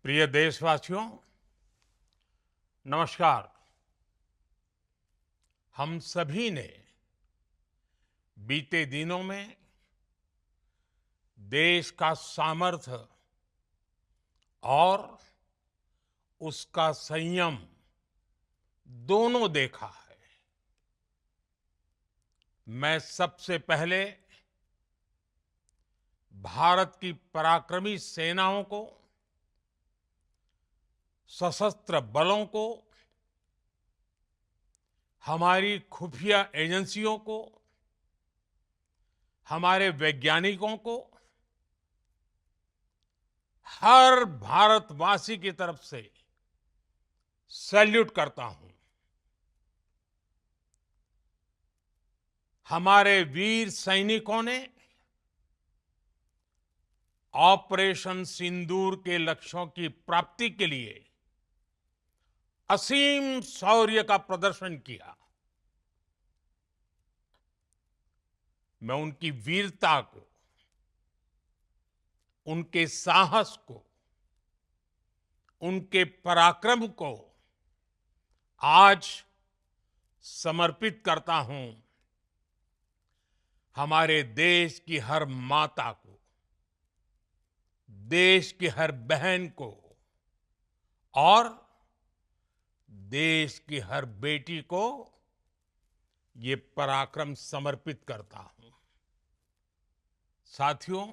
प्रिय देशवासियों, नमस्कार। हम सभी ने बीते दिनों में देश का सामर्थ्य और उसका संयम दोनों देखा है। मैं सबसे पहले भारत की पराक्रमी सेनाओं को, सशस्त्र बलों को, हमारी खुफिया एजेंसियों को, हमारे वैज्ञानिकों को, हर भारतवासी की तरफ से सैल्यूट करता हूं। हमारे वीर सैनिकों ने ऑपरेशन सिंदूर के लक्ष्यों की प्राप्ति के लिए असीम शौर्य का प्रदर्शन किया। मैं उनकी वीरता को, उनके साहस को, उनके पराक्रम को आज समर्पित करता हूं हमारे देश की हर माता को, देश की हर बहन को और देश की हर बेटी को ये पराक्रम समर्पित करता हूं। साथियों,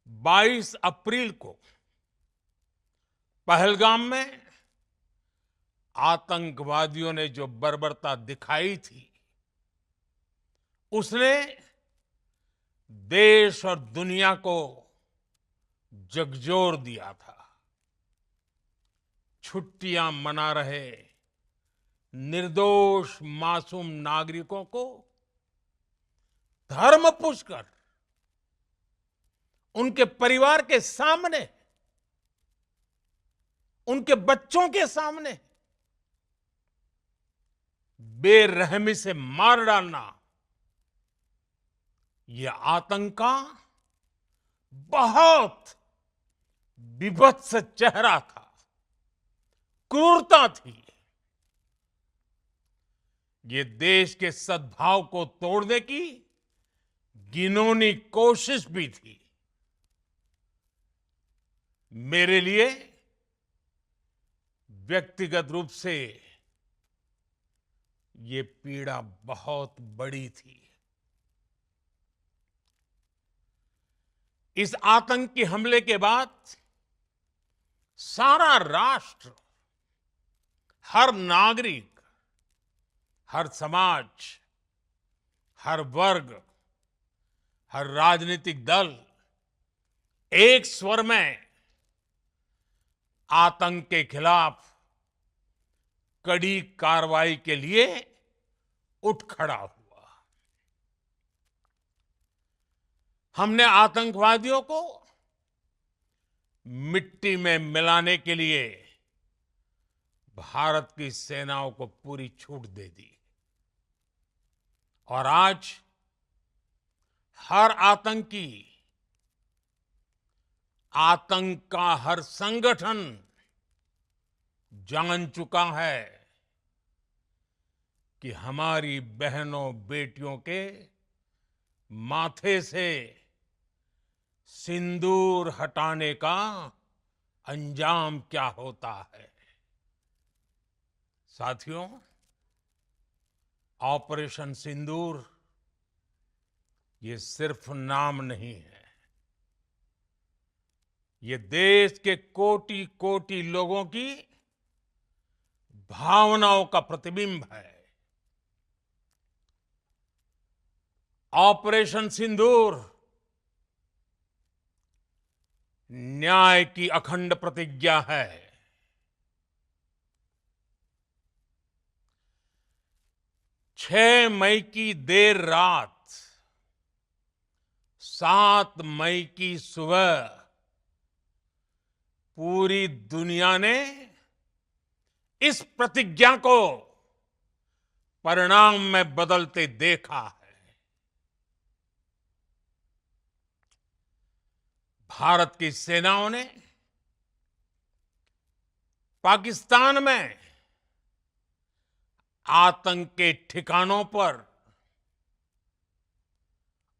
22 अप्रैल को पहलगाम में आतंकवादियों ने जो बर्बरता दिखाई थी, उसने देश और दुनिया को झकझोर दिया था। छुट्टियां मना रहे निर्दोष मासूम नागरिकों को धर्म पूछकर उनके परिवार के सामने, उनके बच्चों के सामने बेरहमी से मार डालना, यह आतंक का बहुत विभत्स चेहरा था, क्रूरता थी। ये देश के सद्भाव को तोड़ने की घिनौनी कोशिश भी थी। मेरे लिए व्यक्तिगत रूप से ये पीड़ा बहुत बड़ी थी। इस आतंकी हमले के बाद सारा राष्ट्र, हर नागरिक, हर समाज, हर वर्ग, हर राजनीतिक दल एक स्वर में आतंक के खिलाफ कड़ी कार्रवाई के लिए उठ खड़ा हुआ। हमने आतंकवादियों को मिट्टी में मिलाने के लिए भारत की सेनाओं को पूरी छूट दे दी और आज हर आतंकी, आतंक का हर संगठन जान चुका है कि हमारी बहनों बेटियों के माथे से सिंदूर हटाने का अंजाम क्या होता है। साथियों, ऑपरेशन सिंदूर ये सिर्फ नाम नहीं है, ये देश के कोटि कोटि लोगों की भावनाओं का प्रतिबिंब है। ऑपरेशन सिंदूर न्याय की अखंड प्रतिज्ञा है। 6 मई की देर रात, 7 मई की सुबह पूरी दुनिया ने इस प्रतिज्ञा को परिणाम में बदलते देखा है। भारत की सेनाओं ने पाकिस्तान में आतंक के ठिकानों पर,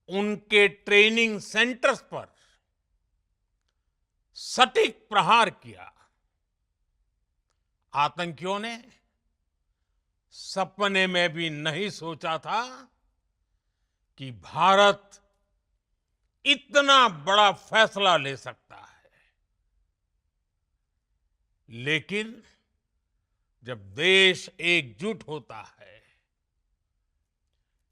उनके ट्रेनिंग सेंटर्स पर सटीक प्रहार किया। आतंकियों ने सपने में भी नहीं सोचा था कि भारत इतना बड़ा फैसला ले सकता है। लेकिन जब देश एकजुट होता है,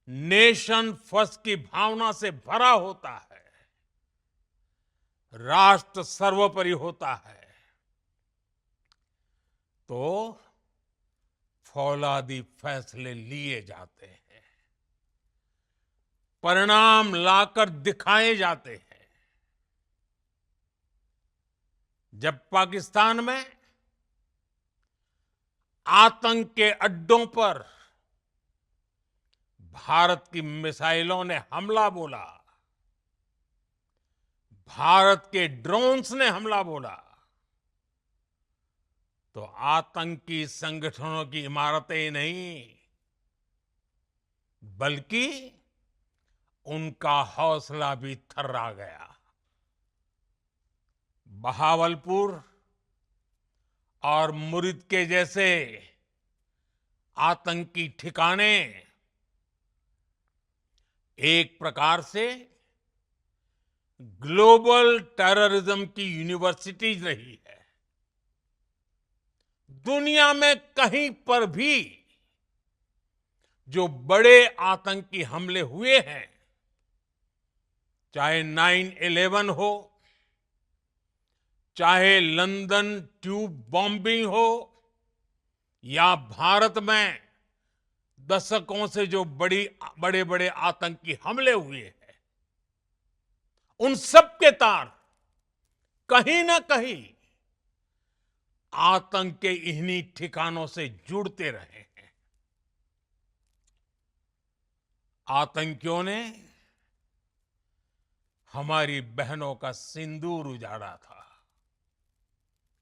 नेशन फर्स्ट की भावना से भरा होता है, राष्ट्र सर्वोपरि होता है, तो फौलादी फैसले लिए जाते हैं, परिणाम लाकर दिखाए जाते हैं। जब पाकिस्तान में आतंक के अड्डों पर भारत की मिसाइलों ने हमला बोला, भारत के ड्रोन्स ने हमला बोला, तो आतंकी संगठनों की इमारतें नहीं, बल्कि उनका हौसला भी थर्रा गया। बहावलपुर और मुरिद के जैसे आतंकी ठिकाने एक प्रकार से ग्लोबल टेररिज्म की यूनिवर्सिटीज रही है। दुनिया में कहीं पर भी जो बड़े आतंकी हमले हुए हैं, चाहे 9/11 हो, चाहे लंदन ट्यूब बॉम्बिंग हो, या भारत में दशकों से जो बड़े बड़े आतंकी हमले हुए हैं, उन सब के तार कहीं ना कहीं आतंक के इन्हीं ठिकानों से जुड़ते रहे हैं। आतंकियों ने हमारी बहनों का सिंदूर उजाड़ा था,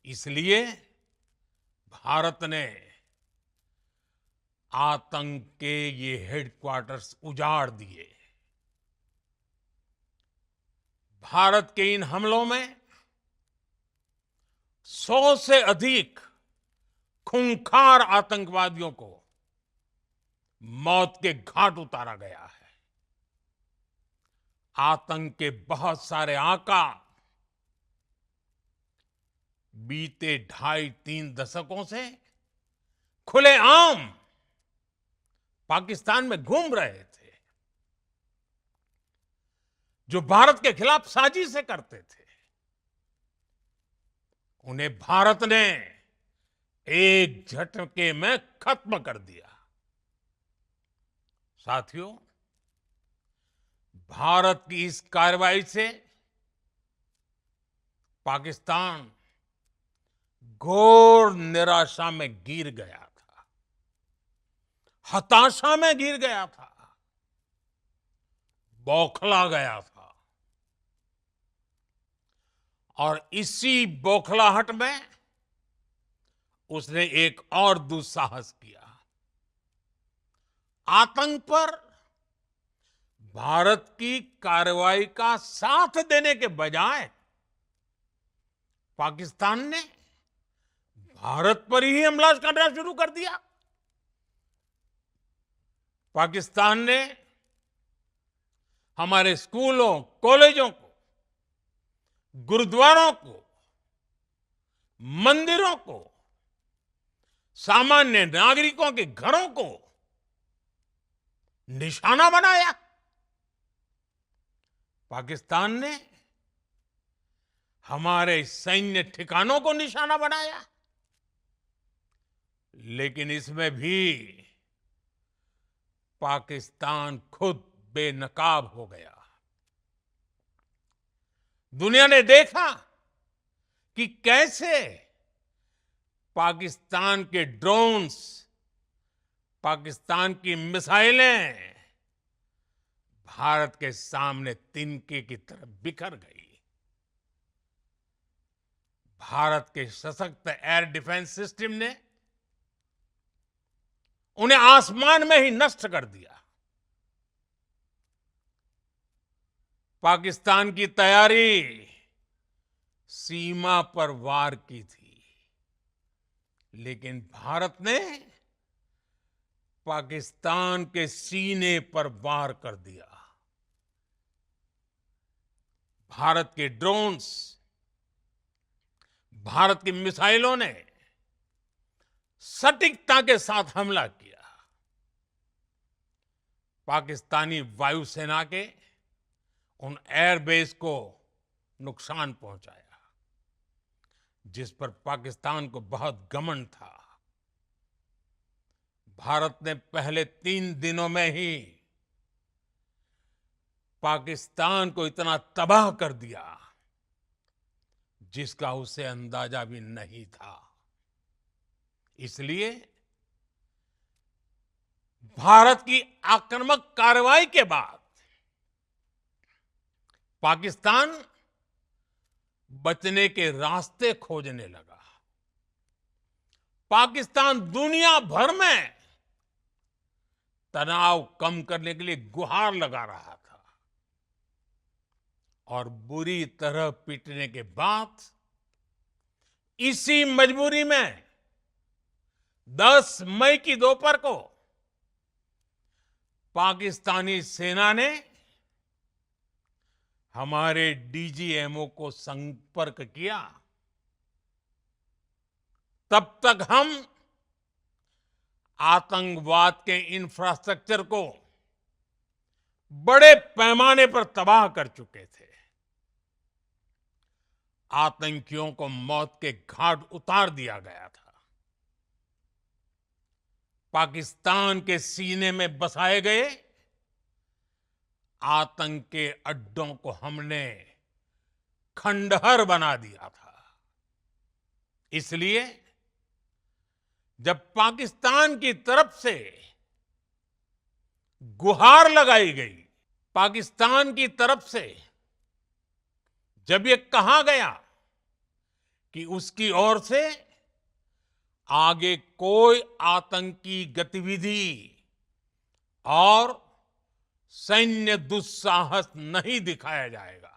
इसलिए भारत ने आतंक के ये हेडक्वार्टर्स उजाड़ दिए। भारत के इन हमलों में 100 से अधिक खूंखार आतंकवादियों को मौत के घाट उतारा गया है। आतंक के बहुत सारे आका बीते 2.5-3 दशकों से खुलेआम पाकिस्तान में घूम रहे थे, जो भारत के खिलाफ साजिशें करते थे। उन्हें भारत ने एक झटके में खत्म कर दिया। साथियों, भारत की इस कार्रवाई से पाकिस्तान घोर निराशा में गिर गया था, हताशा में गिर गया था, बौखला गया था। और इसी बौखलाहट में उसने एक और दुस्साहस किया। आतंक पर भारत की कार्रवाई का साथ देने के बजाय पाकिस्तान ने भारत पर ही हमला करना शुरू कर दिया। पाकिस्तान ने हमारे स्कूलों, कॉलेजों को, गुरुद्वारों को, मंदिरों को, सामान्य नागरिकों के घरों को निशाना बनाया। पाकिस्तान ने हमारे सैन्य ठिकानों को निशाना बनाया। लेकिन इसमें भी पाकिस्तान खुद बेनकाब हो गया। दुनिया ने देखा कि कैसे पाकिस्तान के ड्रोन्स, पाकिस्तान की मिसाइलें भारत के सामने तिनके की तरह बिखर गई। भारत के सशक्त एयर डिफेंस सिस्टम ने उन्हें आसमान में ही नष्ट कर दिया। पाकिस्तान की तैयारी सीमा पर वार की थी, लेकिन भारत ने पाकिस्तान के सीने पर वार कर दिया। भारत के ड्रोन्स, भारत की मिसाइलों ने सटीकता के साथ हमला किया। पाकिस्तानी वायुसेना के उन एयरबेस को नुकसान पहुंचाया, जिस पर पाकिस्तान को बहुत घमंड था। भारत ने पहले 3 दिनों में ही पाकिस्तान को इतना तबाह कर दिया जिसका उसे अंदाजा भी नहीं था। इसलिए भारत की आक्रामक कार्रवाई के बाद पाकिस्तान बचने के रास्ते खोजने लगा। पाकिस्तान दुनिया भर में तनाव कम करने के लिए गुहार लगा रहा था और बुरी तरह पीटने के बाद इसी मजबूरी में 10 मई की दोपहर को पाकिस्तानी सेना ने हमारे डीजीएमओ को संपर्क किया। तब तक हम आतंकवाद के इंफ्रास्ट्रक्चर को बड़े पैमाने पर तबाह कर चुके थे। आतंकियों को मौत के घाट उतार दिया गया था। पाकिस्तान के सीने में बसाए गए आतंक के अड्डों को हमने खंडहर बना दिया था। इसलिए जब पाकिस्तान की तरफ से गुहार लगाई गई, पाकिस्तान की तरफ से जब ये कहा गया कि उसकी ओर से आगे कोई आतंकी गतिविधि और सैन्य दुस्साहस नहीं दिखाया जाएगा,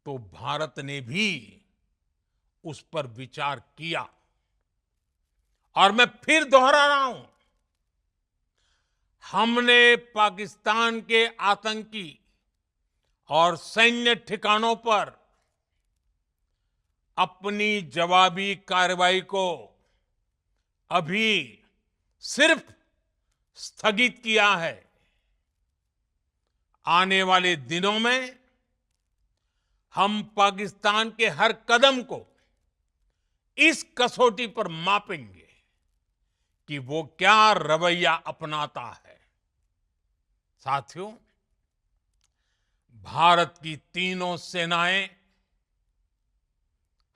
तो भारत ने भी उस पर विचार किया। और मैं फिर दोहरा रहा हूं, हमने पाकिस्तान के आतंकी और सैन्य ठिकानों पर अपनी जवाबी कार्रवाई को अभी सिर्फ स्थगित किया है। आने वाले दिनों में हम पाकिस्तान के हर कदम को इस कसौटी पर मापेंगे कि वो क्या रवैया अपनाता है। साथियों, भारत की तीनों सेनाएं,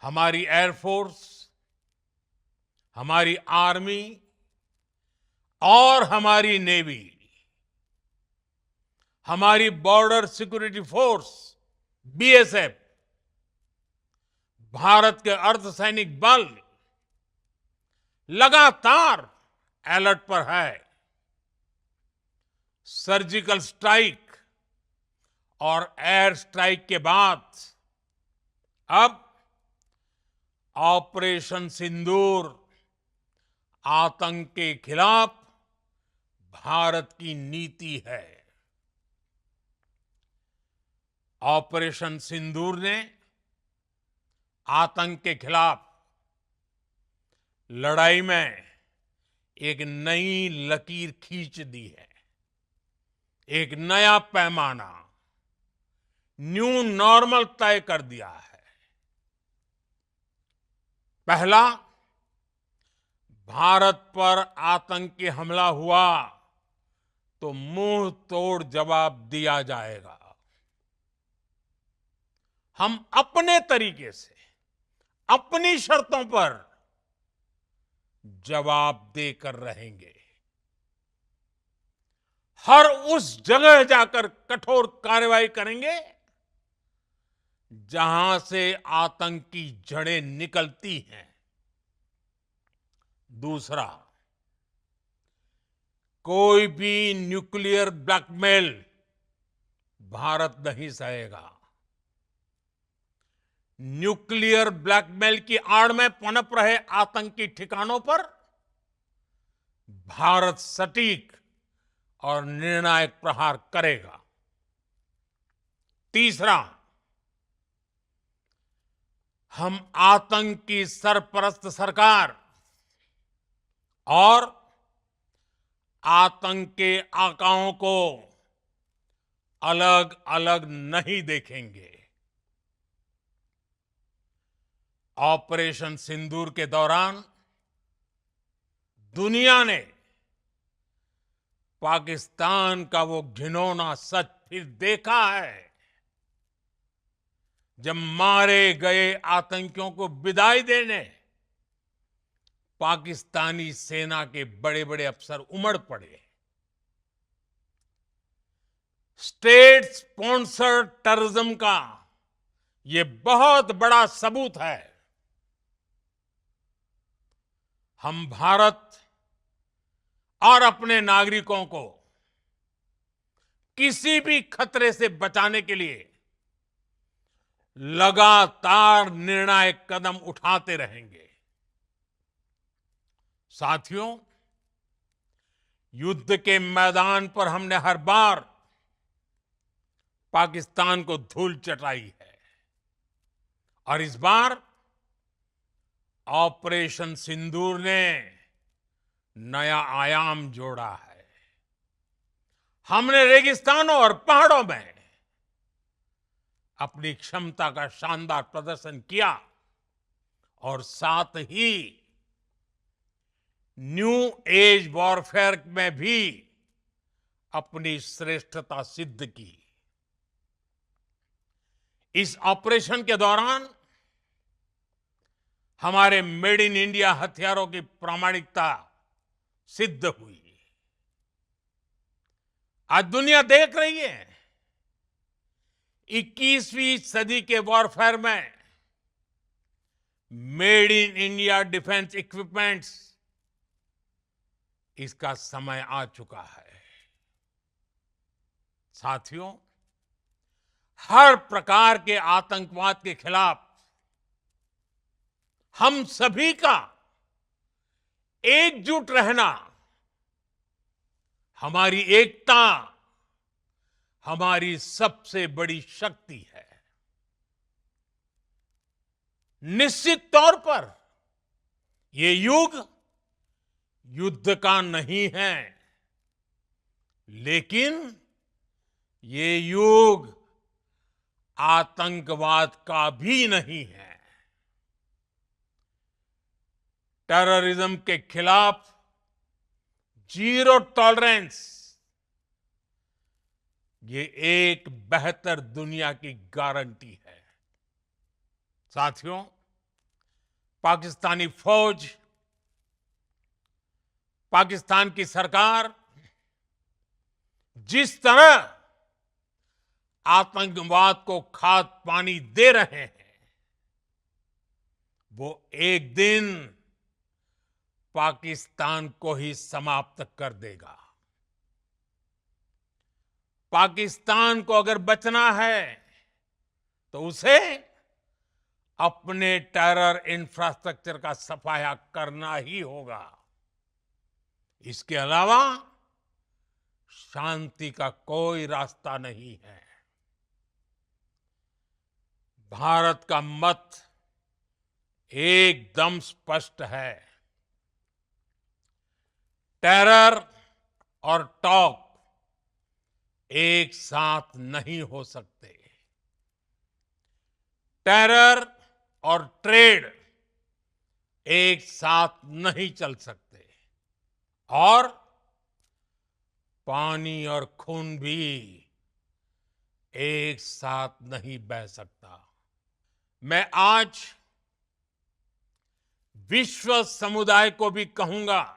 हमारी एयरफोर्स, हमारी आर्मी और हमारी नेवी, हमारी border security force BSF, Bharat के अर्धसैनिक बल लगातार अलर्ट पर है। सर्जिकल स्ट्राइक और एयर स्ट्राइक के बाद अब ऑपरेशन सिंदूर आतंक के खिलाफ भारत की नीति है। ऑपरेशन सिंदूर ने आतंक के खिलाफ लड़ाई में एक नई लकीर खींच दी है। एक नया पैमाना, न्यू नॉर्मल तय कर दिया है। पहला, भारत पर आतंकी हमला हुआ तो मुंह तोड़ जवाब दिया जाएगा। हम अपने तरीके से, अपनी शर्तों पर जवाब देकर रहेंगे। हर उस जगह जाकर कठोर कार्रवाई करेंगे जहां से आतंक की जड़ें निकलती हैं। दूसरा, कोई भी न्यूक्लियर ब्लैकमेल भारत नहीं सहेगा। न्यूक्लियर ब्लैकमेल की आड़ में पनप रहे आतंकी ठिकानों पर भारत सटीक और निर्णायक प्रहार करेगा। तीसरा, हम आतंक की सरपरस्त सरकार और आतंक के आकाओं को अलग अलग नहीं देखेंगे। ऑपरेशन सिंदूर के दौरान दुनिया ने पाकिस्तान का वो घिनौना सच फिर देखा है, जब मारे गए आतंकियों को विदाई देने पाकिस्तानी सेना के बड़े बड़े अफसर उमड़ पड़े। स्टेट स्पॉन्सर्ड टेररिज्म का ये बहुत बड़ा सबूत है। हम भारत और अपने नागरिकों को किसी भी खतरे से बचाने के लिए लगातार निर्णायक कदम उठाते रहेंगे। साथियों, युद्ध के मैदान पर हमने हर बार पाकिस्तान को धूल चटाई है और इस बार ऑपरेशन सिंदूर ने नया आयाम जोड़ा है। हमने रेगिस्तानों और पहाड़ों में अपनी क्षमता का शानदार प्रदर्शन किया और साथ ही न्यू एज वॉरफेयर में भी अपनी श्रेष्ठता सिद्ध की। इस ऑपरेशन के दौरान हमारे मेड इन इंडिया हथियारों की प्रामाणिकता सिद्ध हुई। आज दुनिया देख रही है 21वीं सदी के वॉरफेयर में made in India defence equipments, इसका समय आ चुका है। साथियों, हर प्रकार के आतंकवाद के खिलाफ हम सभी का एकजुट रहना हमारी एकता, हमारी सबसे बड़ी शक्ति है। निश्चित तौर पर ये युग युद्ध का नहीं है, लेकिन ये युग आतंकवाद का भी नहीं है। टेररिज्म के खिलाफ जीरो टॉलरेंस, ये एक बेहतर दुनिया की गारंटी है। साथियों, पाकिस्तानी फौज, पाकिस्तान की सरकार जिस तरह आतंकवाद को खाद पानी दे रहे हैं, वो एक दिन पाकिस्तान को ही समाप्त कर देगा। पाकिस्तान को अगर बचना है तो उसे अपने टेरर इंफ्रास्ट्रक्चर का सफाया करना ही होगा। इसके अलावा शांति का कोई रास्ता नहीं है। भारत का मत एकदम स्पष्ट है। टेरर और टॉक एक साथ नहीं हो सकते। टेरर और ट्रेड एक साथ नहीं चल सकते और पानी और खून भी एक साथ नहीं बह सकता। मैं आज विश्व समुदाय को भी कहूंगा,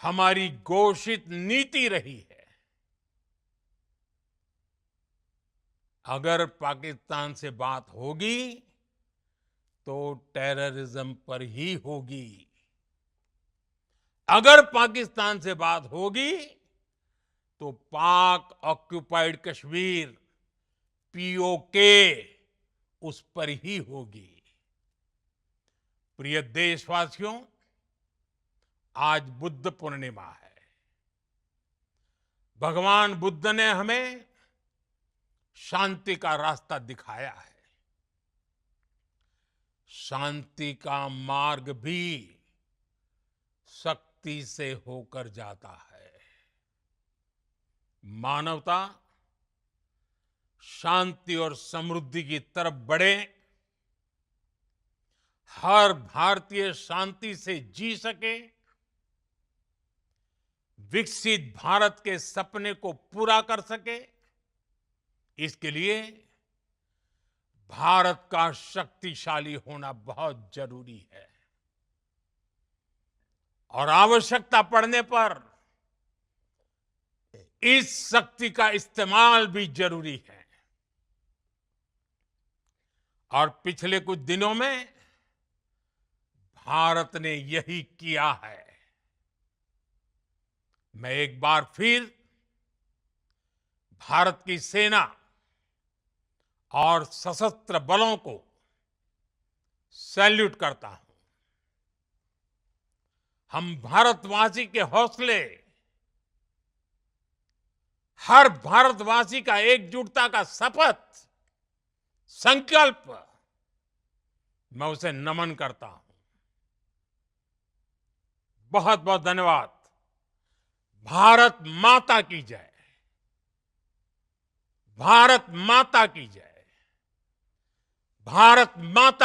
हमारी घोषित नीति रही है अगर पाकिस्तान से बात होगी तो टेररिज्म पर ही होगी। अगर पाकिस्तान से बात होगी तो पाक ऑक्युपाइड कश्मीर पीओके उस पर ही होगी। प्रिय देशवासियों, आज बुद्ध पूर्णिमा है। भगवान बुद्ध ने हमें शांति का रास्ता दिखाया है। शांति का मार्ग भी शक्ति से होकर जाता है। मानवता शांति और समृद्धि की तरफ बढ़े, हर भारतीय शांति से जी सके, विकसित भारत के सपने को पूरा कर सके, इसके लिए भारत का शक्तिशाली होना बहुत जरूरी है। और आवश्यकता पड़ने पर इस शक्ति का इस्तेमाल भी जरूरी है। और पिछले कुछ दिनों में भारत ने यही किया है। मैं एक बार फिर भारत की सेना और सशस्त्र बलों को सैल्यूट करता हूं। हम भारतवासी के हौसले, हर भारतवासी का एकजुटता का शपथ, संकल्प, मैं उसे नमन करता हूं। बहुत बहुत धन्यवाद। भारत माता की जय। भारत माता की जय। भारत माता